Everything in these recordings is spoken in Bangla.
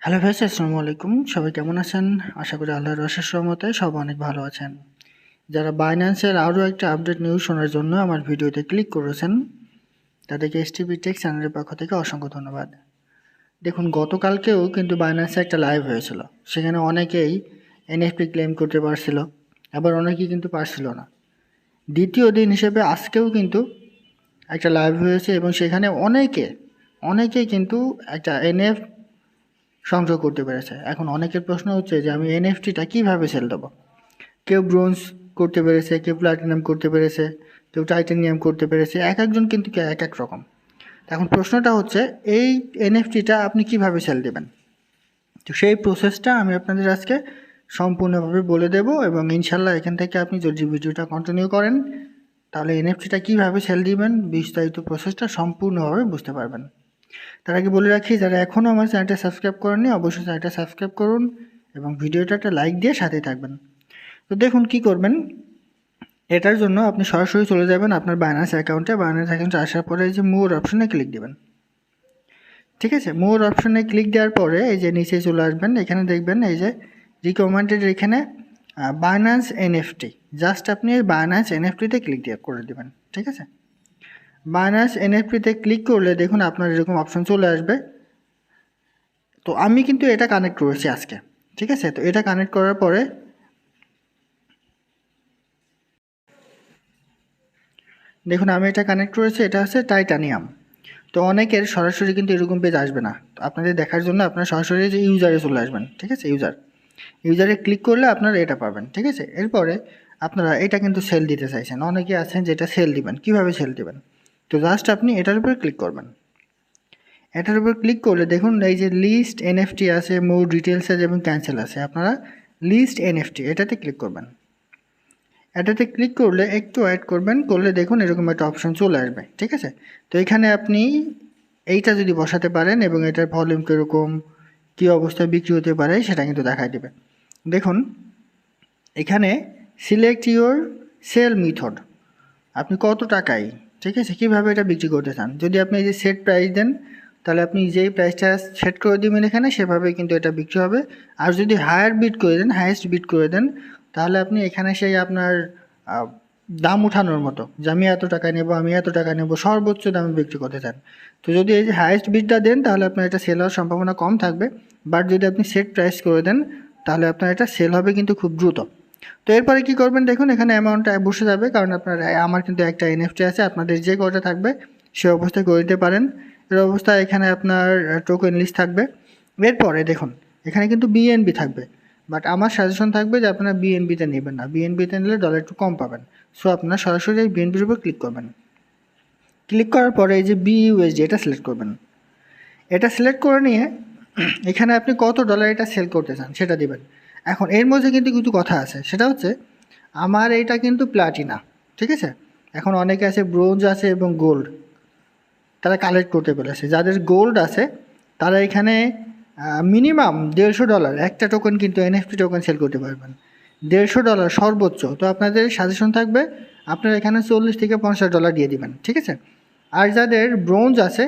হ্যালো ভাই, আসসালামু আলাইকুম। সবাই কেমন আছেন? আশা করি আল্লাহর অশেষ রহমতে সব অনেক ভালো আছেন। যারা বাইন্যান্সের আরও একটা আপডেট নিউজ শোনার জন্য আমার ভিডিওতে ক্লিক করেছেন, তাদেরকে এসটিভি টেক চ্যানেলের পক্ষ থেকে অসংখ্য ধন্যবাদ। দেখুন, গতকালকেও কিন্তু বাইন্যান্সে একটা লাইভ হয়েছিল। সেখানে অনেকেই এনএফটি ক্লেম করতে পারছিল, আবার অনেকেই কিন্তু পারছিল না। দ্বিতীয় দিন হিসেবে আজকেও কিন্তু একটা লাইভ হয়েছে এবং সেখানে অনেকেই কিন্তু একটা সংগ্রহ করতে পেরেছে। এখন অনেকের প্রশ্ন হচ্ছে যে আমি এনএফটিটা কীভাবে সেল দেবো। কেউ ব্রোঞ্জ করতে পেরেছে, কেউ প্লাটিনাম করতে পেরেছে, কেউ টাইটানিয়াম করতে পেরেছে। এক একজন কিন্তু এক এক রকম। এখন প্রশ্নটা হচ্ছে এই এনএফটিটা আপনি কিভাবে সেল দেবেন। তো সেই প্রসেসটা আমি আপনাদের আজকে সম্পূর্ণভাবে বলে দেব এবং ইনশাল্লাহ এখান থেকে আপনি যদি ভিডিওটা কন্টিনিউ করেন তাহলে এনএফটিটা কীভাবে সেল দিবেন বিস্তারিত প্রসেসটা সম্পূর্ণভাবে বুঝতে পারবেন। তার আগে বলে রাখি, যারা এখনও আমার চ্যানেলটা সাবস্ক্রাইব করেননি অবশ্যই চ্যানেলটা সাবস্ক্রাইব করুন এবং ভিডিওটা একটা লাইক দিয়ে সাথেই থাকবেন। তো দেখুন কি করবেন। এটার জন্য আপনি সরাসরি চলে যাবেন আপনার বাইন্যান্স অ্যাকাউন্টে আসার পরে এই যে মোর অপশনে ক্লিক দেবেন। ঠিক আছে, মোর অপশনে ক্লিক দেওয়ার পরে এই যে নিচে চলে আসবেন, এখানে দেখবেন এই যে রিকমেন্ডেড, এখানে বাইন্যান্স এনএফটি। জাস্ট আপনি এই বাইন্যান্স এনএফটিতে ক্লিক করে দেবেন। ঠিক আছে, বাইন্যান্স এনএফটিতে ক্লিক করলে দেখুন আপনার এরকম অপশন চলে আসবে। তো আমি কিন্তু এটা কানেক্ট করেছি আজকে। ঠিক আছে, তো এটা কানেক্ট করার পরে দেখুন আমি এটা কানেক্ট করেছি, এটা হচ্ছে টাইটানিয়াম। তো অনেকের সরাসরি কিন্তু এরকম পেজ আসবে না। তো আপনাদের দেখার জন্য আপনারা সরাসরি যে ইউজারে চলে আসবেন। ঠিক আছে, ইউজারে ক্লিক করলে আপনারা এটা পাবেন। ঠিক আছে, এরপরে আপনারা এটা কিন্তু সেল দিতে চাইছেন, অনেকে আছেন যেটা সেল দিবেন। কিভাবে সেল দিবেন? তো জাস্ট আপনি এটার উপর ক্লিক করবেন। এটার উপর ক্লিক করলে দেখুন এই যে লিস্ট এনএফটি আছে, মোর ডিটেলস আছে এবং ক্যান্সেল আছে। আপনারা লিস্ট এনএফটি এটাতে ক্লিক করবেন। এটাতে ক্লিক করলে একটু অ্যাড করলে দেখুন এরকম একটা অপশন চলে আসবে। ঠিক আছে, তো এখানে আপনি এইটা যদি বসাতে পারেন এবং এটার ভলিউম কীরকম, কী অবস্থায় বিক্রি হতে পারে সেটা কিন্তু দেখাই দেবে। দেখুন এখানে সিলেক্ট ইউর সেল মেথড, আপনি কত টাকায়, ঠিক আছে, কীভাবে এটা বিক্রি করতে চান। যদি আপনি এই যে সেট প্রাইস দেন তাহলে আপনি যেই প্রাইসটা সেট করে দেবেন এখানে সেভাবে কিন্তু এটা বিক্রি হবে। আর যদি হায়ার বিট করে দেন, হাইয়েস্ট বিট করে দেন, তাহলে আপনি এখানে সেই আপনার দাম উঠানোর মতো যে আমি এত টাকায় নেব, আমি এত টাকা নেব, সর্বোচ্চ দামে বিক্রি করতে চান। তো যদি এই যে হাইয়েস্ট বিটটা দেন তাহলে আপনার এটা সেল হওয়ার সম্ভাবনা কম থাকবে। বাট যদি আপনি সেট প্রাইস করে দেন তাহলে আপনার এটা সেল হবে কিন্তু খুব দ্রুত। তো এরপরে কী করবেন, দেখুন এখানে অ্যামাউন্টটা বসে যাবে, কারণ আপনার আমার কিন্তু একটা এনএফটি আছে, আপনাদের যে কটা থাকবে সে অবস্থায় করে দিতে পারেন। এর অবস্থায় এখানে আপনার টোকেন লিস্ট থাকবে। এরপরে দেখুন এখানে কিন্তু বিএনবি থাকবে, বাট আমার সাজেশন থাকবে যে আপনারা বিএনবিতে নেবেন না। বিএনবিতে নিলে ডলার একটু কম পাবেন। সো আপনারা সরাসরি এই বিএনবির উপর ক্লিক করবেন। ক্লিক করার পরে এই যে বিইউএসডি এটা সিলেক্ট করবেন। এটা সিলেক্ট করে নিয়ে এখানে আপনি কত ডলার এটা সেল করতে চান সেটা দিবেন। এখন এর মধ্যে কিন্তু কিছু কথা আছে, সেটা হচ্ছে আমার এইটা কিন্তু প্লাটিনা। ঠিক আছে, এখন অনেকে আছে ব্রোঞ্জ আছে এবং গোল্ড, তারা কালেক্ট করতে পেরেছে। যাদের গোল্ড আছে তারা এখানে মিনিমাম $150 একটা টোকেন কিন্তু এনএফটি টোকেন সেল করতে পারবেন। $150 সর্বোচ্চ। তো আপনাদের সাজেশন থাকবে আপনারা এখানে $40 থেকে $50 দিয়ে দিবেন। ঠিক আছে, আর যাদের ব্রোঞ্জ আছে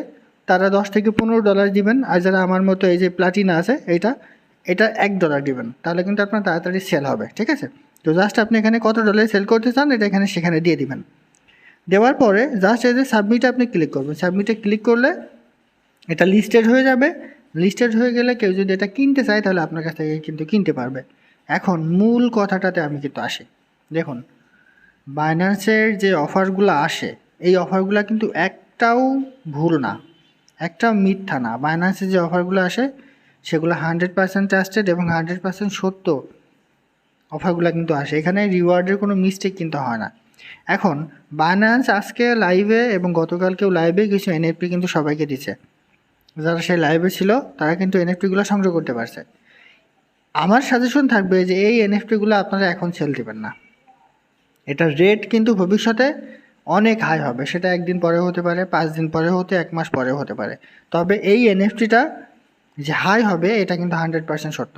তারা $10 থেকে $15 দিবেন। আর যারা আমার মতো এই যে প্লাটিনা আছে এটা $1 দিবেন, তাহলে কিন্তু আপনার তাড়াতাড়ি সেল হবে। ঠিক আছে, তো জাস্ট আপনি এখানে কত ডলারে সেল করতে চান এটা সেখানে দিয়ে দিবেন। দেওয়ার পরে জাস্ট এই যে সাবমিটে আপনি ক্লিক করবেন। সাবমিটে ক্লিক করলে এটা লিস্টেড হয়ে যাবে। লিস্টেড হয়ে গেলে কেউ যদি এটা কিনতে চায় তাহলে আপনার কাছ থেকে কিন্তু কিনতে পারবে। এখন মূল কথাটাতে আমি কিন্তু আসি। দেখুন বাইন্যান্সের যে অফারগুলো আসে এই অফারগুলো কিন্তু একটাও ভুল না, একটাও মিথ্যা না। বাইন্যান্সের যে অফারগুলো আসে সেগুলো 100% ট্রাস্টেড এবং 100% সত্য অফারগুলো কিন্তু আসে। এখানে রিওয়ার্ডের কোনো মিস্টেক কিন্তু হয় না। এখন বাইন্যান্স আজকে লাইভে এবং গতকালকেও লাইভে কিছু এনএফটি কিন্তু সবাইকে দিচ্ছে। যারা সেই লাইভে ছিল তারা কিন্তু এনএফটিগুলো সংগ্রহ করতে পারছে। আমার সাজেশন থাকবে যে এই এনএফটিগুলো আপনারা এখন সেল দেবেন না। এটার রেট কিন্তু ভবিষ্যতে অনেক হাই হবে, সেটা একদিন পরে হতে পারে, 5 দিন পরে হতে, 1 মাস পরে হতে পারে। তবে এই এনএফটিটা যে হাই হবে এটা কিন্তু 100% সত্য।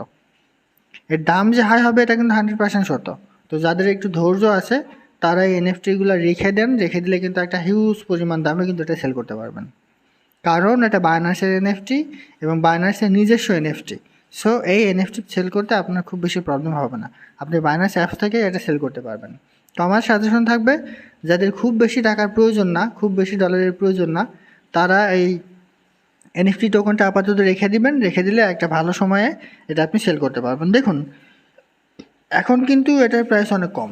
এর দাম যে হাই হবে এটা কিন্তু 100% সত্য। তো যাদের একটু ধৈর্য আছে তারা এই এনএফটিগুলো রেখে দিলে কিন্তু একটা হিউজ পরিমাণ দামে কিন্তু এটা সেল করতে পারবেন। কারণ এটা বাইন্যান্সের এনএফটি এবং বাইন্যান্সের নিজস্ব এনএফটি। সো এই এনএফটি সেল করতে আপনার খুব বেশি প্রবলেম হবে না, আপনি বাইন্যান্স অ্যাপস থেকে এটা সেল করতে পারবেন। তো আমার সাজেশন থাকবে যাদের খুব বেশি টাকার প্রয়োজন না, খুব বেশি ডলারের প্রয়োজন না, তারা এই এনএফটি টোকনটা আপাতত রেখে দিবেন, রেখে দিলে একটা ভালো সময়ে এটা আপনি সেল করতে পারবেন। দেখুন এখন কিন্তু এটার প্রাইস অনেক কম।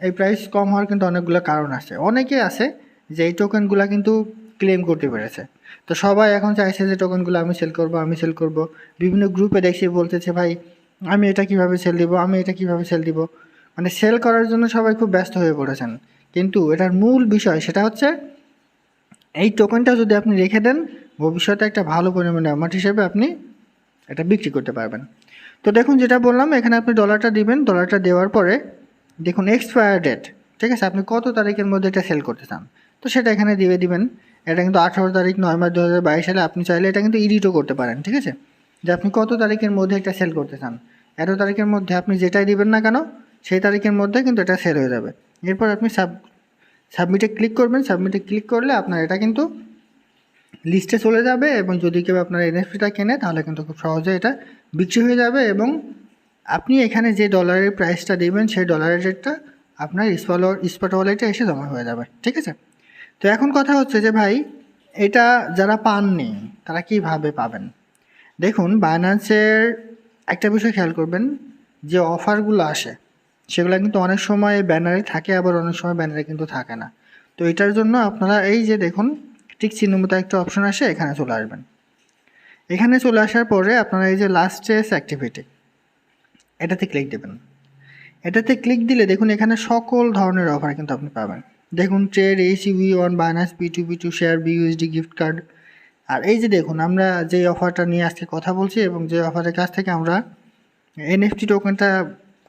এই প্রাইস কম হওয়ার কিন্তু অনেকগুলো কারণ আছে। অনেকে আছে যে এই টোকেনগুলো কিন্তু ক্লেম করতে পেরেছে, তো সবাই এখন চাইছে যে টোকেনগুলো আমি সেল করব, আমি সেল করব। বিভিন্ন গ্রুপে দেখছি বলতেছে ভাই আমি এটা কিভাবে সেল দিব, আমি এটা কিভাবে সেল দিব, মানে সেল করার জন্য সবাই খুব ব্যস্ত হয়ে পড়েছেন। কিন্তু এটার মূল বিষয় সেটা হচ্ছে এই টোকেনটা যদি আপনি রেখে দেন, ভবিষ্যতে একটা ভালো পরিমাণে অ্যামাউন্ট হিসেবে আপনি এটা বিক্রি করতে পারবেন। তো দেখুন যেটা বললাম, এখানে আপনি ডলারটা দিবেন, ডলারটা দেওয়ার পরে দেখুন এক্সপায়ার ডেট, ঠিক আছে, আপনি কত তারিখের মধ্যে এটা সেল করতে চান, তো সেটা এখানে দিবেন। এটা কিন্তু 18 তারিখ 9 মাস 2022 সালে। আপনি চাইলে এটা কিন্তু এডিটও করতে পারেন, ঠিক আছে, যে আপনি কত তারিখের মধ্যে এটা সেল করতে চান। এত তারিখের মধ্যে আপনি যেটাই দিবেন না কেন সেই তারিখের মধ্যে কিন্তু এটা সেল হয়ে যাবে। এরপর আপনি সাবমিটে ক্লিক করবেন। সাবমিটে ক্লিক করলে আপনার এটা কিন্তু লিস্টে চলে যাবে, এবং যদি কেউ আপনার এনএফটিটা কেনে তাহলে কিন্তু খুব সহজে এটা বিক্রি হয়ে যাবে, এবং আপনি এখানে যে ডলারের প্রাইসটা দেবেন সেই ডলারের রেটটা আপনার স্পট ওয়ালেটে এসে জমা হয়ে যাবে, ঠিক আছে। তো এখন কথা হচ্ছে যে ভাই এটা যারা পাননি তারা কীভাবে পাবেন। দেখুন বাইন্যান্সের একটা বিষয় খেয়াল করবেন, যে অফারগুলো আসে সেগুলো কিন্তু অনেক সময় ব্যানারে থাকে, আবার অনেক সময় ব্যানারে কিন্তু থাকে না। তো এটার জন্য আপনারা এই যে দেখুন টিক চিহ্ন মতো একটা অপশন আসে, এখানে চলে আসবেন। এখানে চলে আসার পরে আপনারা এই যে লাস্ট চেস অ্যাক্টিভিটি এটাতে ক্লিক দেবেন। এটাতে ক্লিক দিলে দেখুন এখানে সকল ধরনের অফার কিন্তু আপনি পাবেন। দেখুন trade ACV1 Binance P2P2 share BUSD gift card. আর এই যে দেখুন আমরা যে অফারটা নিয়ে আজকে কথা বলছি এবং যে অফারের কাছ থেকে আমরা এনএফটি টোকেনটা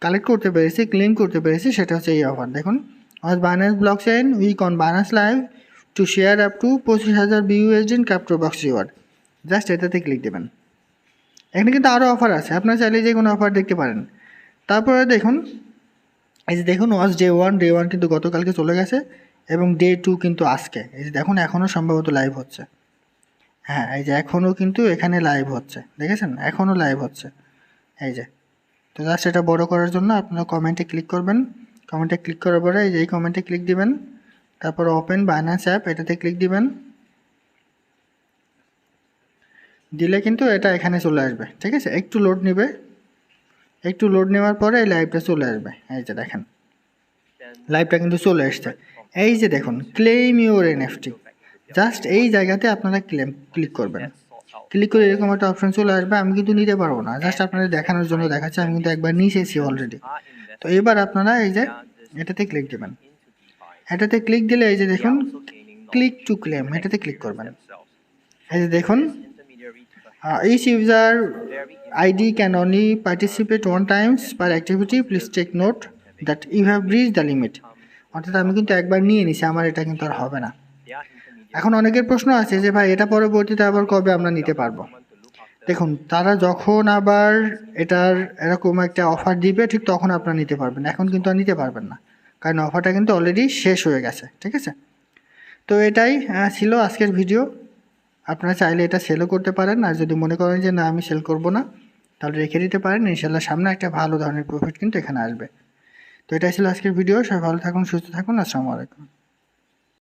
কালেক্ট করতে পেরেছি, ক্লেম করতে পেরেছি, সেটা হচ্ছে এই অফার। দেখুন আজ Binance blockchain week on Binance live to share up to 25,000 BUSD in crypto box reward. Just এটাতে ক্লিক দেবেন। এখানে কিন্তু আরও অফার আছে, আপনারা চাইলে যে কোনো অফার দেখতে পারেন। তারপরে দেখুন এই যে দেখুন ওয়াজ ডে ওয়ান কিন্তু গতকালকে চলে গেছে, এবং ডে 2 কিন্তু আজকে। এই যে দেখুন এখনও সম্ভবত লাইভ হচ্ছে। হ্যাঁ এই যে এখনও কিন্তু এখানে লাইভ হচ্ছে, দেখেছেন এখনও লাইভ হচ্ছে এই যে। তো জাস্ট এটা বড় করার জন্য আপনারা কমেন্টে ক্লিক করবেন। কমেন্টে ক্লিক করার পরে এই যে এই কমেন্টে ক্লিক দিবেন, তারপর ওপেন বাইন্যান্স অ্যাপ এটাতে ক্লিক দিবেন। দিলে কিন্তু এটা এখানে চলে আসবে, ঠিক আছে। একটু লোড নেবে, একটু লোড নেওয়ার পরে এই লাইভটা চলে আসবে। এই যে দেখেন লাইভটা কিন্তু চলে আসছে। এই যে দেখুন ক্লেম ইউর এনএফটি, জাস্ট এই জায়গাতে আপনারা ক্লিক করবেন। ক্লিক করে এরকম একটা অপশন চলে আসবে। আমি কিন্তু নিতে পারবো না, জাস্ট আপনাদের দেখানোর জন্য দেখাচ্ছি। আমি কিন্তু একবার নিয়েছি অলরেডি। তো এবার আপনারা এই যে এটাতে ক্লিক দেবেন। এটাতে ক্লিক দিলে এই যে দেখুন ক্লিক টু ক্লেম এটাতে ক্লিক করবেন। এই যে দেখুন each user ID can only participate 1 times per activity. Please take note that you have reached the limit. অর্থাৎ আমি কিন্তু একবার নিয়ে নিছি, আমার এটা কিন্তু আর হবে না। এখন অনেকের প্রশ্ন আছে যে ভাই এটা পরবর্তীতে আবার কবে আমরা নিতে পারবো। দেখুন তারা যখন আবার এটার এরকম একটা অফার দিবে ঠিক তখন আপনারা নিতে পারবেন, এখন কিন্তু আর নিতে পারবেন না, কারণ অফারটা কিন্তু অলরেডি শেষ হয়ে গেছে, ঠিক আছে। তো এটাই ছিল আজকের ভিডিও। আপনারা চাইলে এটা সেলও করতে পারেন, আর যদি মনে করেন যে না আমি সেল করব না তাহলে রেখে দিতে পারেন। ইনশাল্লাহ সামনে একটা ভালো ধরনের প্রফিট কিন্তু এখানে আসবে। তো এটাই ছিল আজকের ভিডিও। সবাই ভালো থাকুন, সুস্থ থাকুন। আসসালামু আলাইকুম।